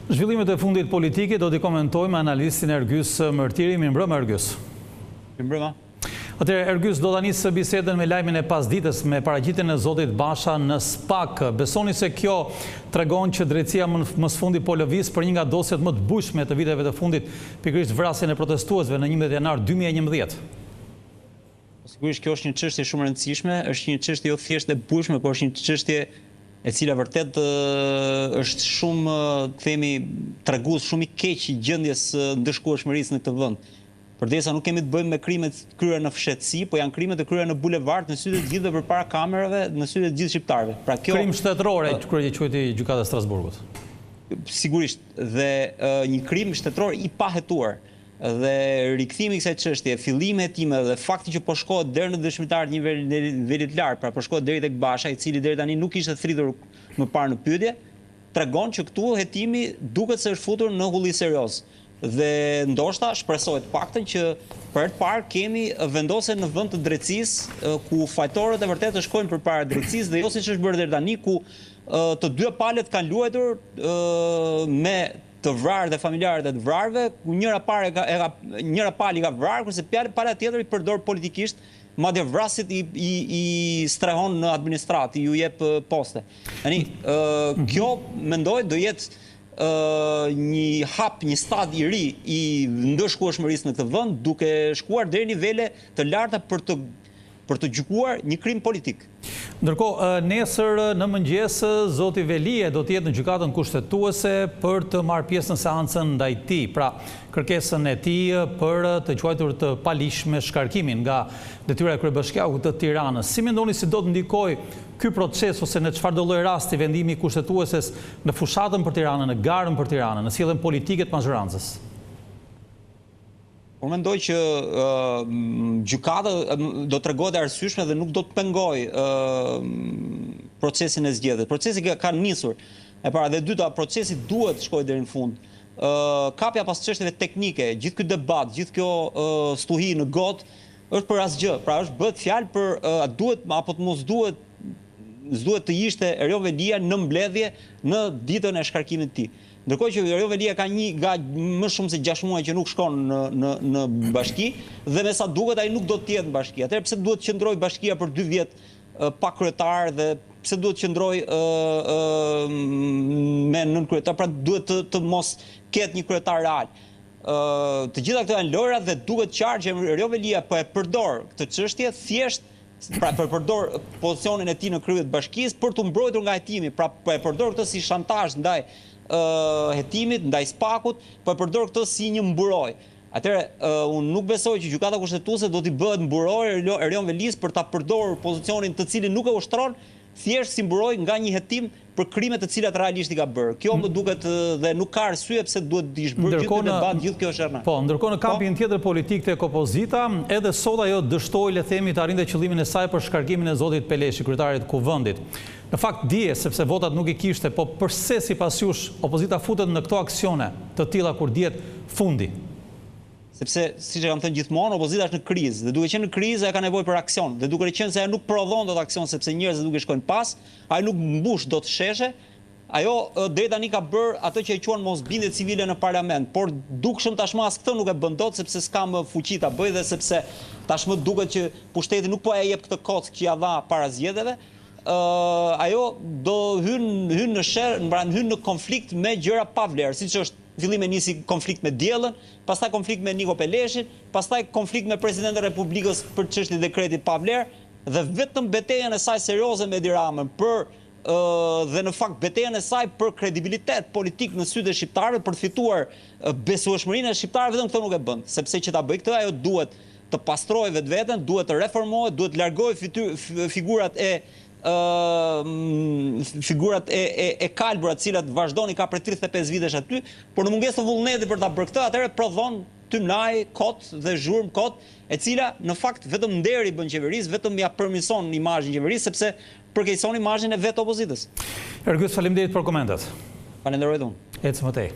Zhvillimet e fundit politike do t'i komentojmë analistin Ergjys Mërtiri. Mirëmbrëma Ergjys. Mirëmbrëma. Atëherë Ergjys, do ta nisë bisedën me lajmin e pasdites me paraqitjen e zotit Basha në SPAK. Besoni se kjo tregon që drejtësia më së fundi po lëviz për një nga dosjet më të bujshme të viteve të fundit, pikërisht vrasjen e protestuesve në 11 janar 2011? Sigurisht kjo është një çështje shumë e rëndësishme, është një çështje jo thjesht e bujshme, por është një çështje e cila vërtet është shumë, themi, tregues shumë i keq i gjendjes ndëshkueshmërisë në këtë vend. Përdesa nuk kemi të bëjmë me krimet kryera në fshehtësi, po janë krimet e kryera në bulevard, në sytë të gjithë dhe përpara kamerave, në sytë të gjithë shqiptarëve. Pra kjo krim shtetëror kur e quajti gjykata e Strasburgut. Sigurisht, dhe një krim shtetëror i pahetuar. Dhe rikthimi i kësaj çështje, fillimi e time dhe fakti që po shkohet deri në dëshmitar të një niveli të lartë, pra po shkohet deri tek Basha, i cili deri tani nuk ishte thritur më parë në pyetje, tregon që këtu hetimi duket se është futur në hulli serioz. Dhe ndoshta shpresohet paktën që për herë të parë kemi vendosje në vend të drejtësisë ku fajtorët e vërtetë shkojnë përpara drejtësisë dhe jo siç është bërë deri tani ku të dy palët kanë luajtur me të vrarë dhe familjarët e të vrarëve, ku njëra palë i ka vrarë, kurse pala tjetër i përdor politikisht, madje vrasit i strehon në administratë, ju jep poste. Tani, kjo mendoj do jetë një hap, një stad i ri i ndëshkueshmërisë në këtë vend, duke shkuar deri në nivele të larta për të gjykuar një krim politik. Ndërkohë, nesër në mëngjes zoti Velie do të jetë në gjykatën kushtetuese për të marrë pjesë në seancën ndaj tij, pra kërkesën e tij për të quajtur të palishme shkarkimin nga detyra e kryebashkiakut të Tiranës. Si mendoni si do të ndikojë ky proces ose në çfarëdo lloj rasti vendimi i kushtetueses në fushatën për Tiranën, në garën për Tiranën, në sjelljen politike të mazhorancës? Unë mendoj që gjykata do të tregohet e arsyeshme dhe nuk do të pengoj procesin e zgjedhjes. Procesi ka nisur. E para dhe dyta, procesi duhet të shkojë deri në fund. Kapja pas çështjeve teknike, gjithë ky debat, gjithë kjo stuhi në gotë është për asgjë. Pra është bëhet fjalë për a duhet apo të mos duhet të ishte Erjo Velia në mbledhje në ditën e shkarkimit të tij. Ndërkohë që Erjo Velia ka më shumë se 6 muaj që nuk shkon në bashki dhe me sa duket ai nuk do të jetë në bashki. Atëherë pse duhet të qëndrojë bashkia për 2 vjet pa kryetar dhe pse duhet të qëndrojë me nën kryetar, pra duhet të mos ketë një kryetar real. Të gjitha këto janë lojra dhe duket qartë që Erjo Velia po e përdor këtë çështje thjesht pra përdor pozicionin e tij në krye të bashkisë për të mbrojtur nga hetimi, pra po e përdor këtë si shantazh ndaj hetimit, ndaj SPAK-ut, po e përdor këtë si një mburoj. Atëherë, unë nuk besoj që gjykata kushtetuese do t'i bëhet mburoj Erjon Velis për ta përdorur pozicionin të cilin nuk e ushtron, thjesht si mburoj nga një hetim për krimet të cilat realisht i ka bërë. Kjo më duket dhe nuk ka arsye pse duhet të ishte bërë gjithë debat, gjithë kjo është errë. Po, ndërkohë në kampin tjetër politik tek opozita, edhe sot ajo dështoi, le themi, të arrinte qëllimin e saj për shkarkimin e zotit Peleshi, kryetarit të Kuvendit. Në fakt dije sepse votat nuk i kishte, po përse sipas jush opozita futet në këto aksione të tilla kur dihet fundi? Sepse, siç e kam thënë gjithmonë, opozita është në krizë, dhe duke qenë në krizë ajo ka nevojë për aksion, dhe duke qenë se ajo nuk prodhon dot aksion sepse njerëzit nuk e shkojnë pas, ajo nuk mbush dot sheshe, ajo deri tani ka bërë atë që e quajnë mosbindje civile në parlament, por dukshëm tashmë as këtë nuk e bën dot sepse s'ka më fuqi ta bëjë dhe sepse tashmë duket që pushteti nuk po e jep këtë kockë që ja dha para zgjedhjeve. Ajo do hyn në sherr, hyn në konflikt me gjëra pa vlerë, siç është fillim e nisi konflikt me Diellën, pastaj konflikt me Niko Peleshin, pastaj konflikt me Presidentin e Republikës për çështjen e dekretit pa vlerë dhe vetëm betejën e saj serioze me Edi Ramën dhe në fakt betejën e saj për kredibilitet politik në sytë e shqiptarëve për të fituar besueshmërinë e shqiptarëve, vetëm këtë nuk e bën, sepse që ta bëj këtë ajo duhet të pastrojë vetveten, duhet të reformohet, duhet të largojë figurat e kalbura të cilat vazhdoni ka për 35 vitesh aty, por në mungesë të vullneti për ta bërë këtë, atëherë prodhon tymlaj, kot dhe zhurmë kot, e cila në fakt vetëm nderi bën qeverisë, vetëm ja përmirëson imazhin e qeverisë sepse përkeqëson imazhin e vetë opozitës. Ergjys, faleminderit për komentet. Falenderoj unë. Ecë më tej.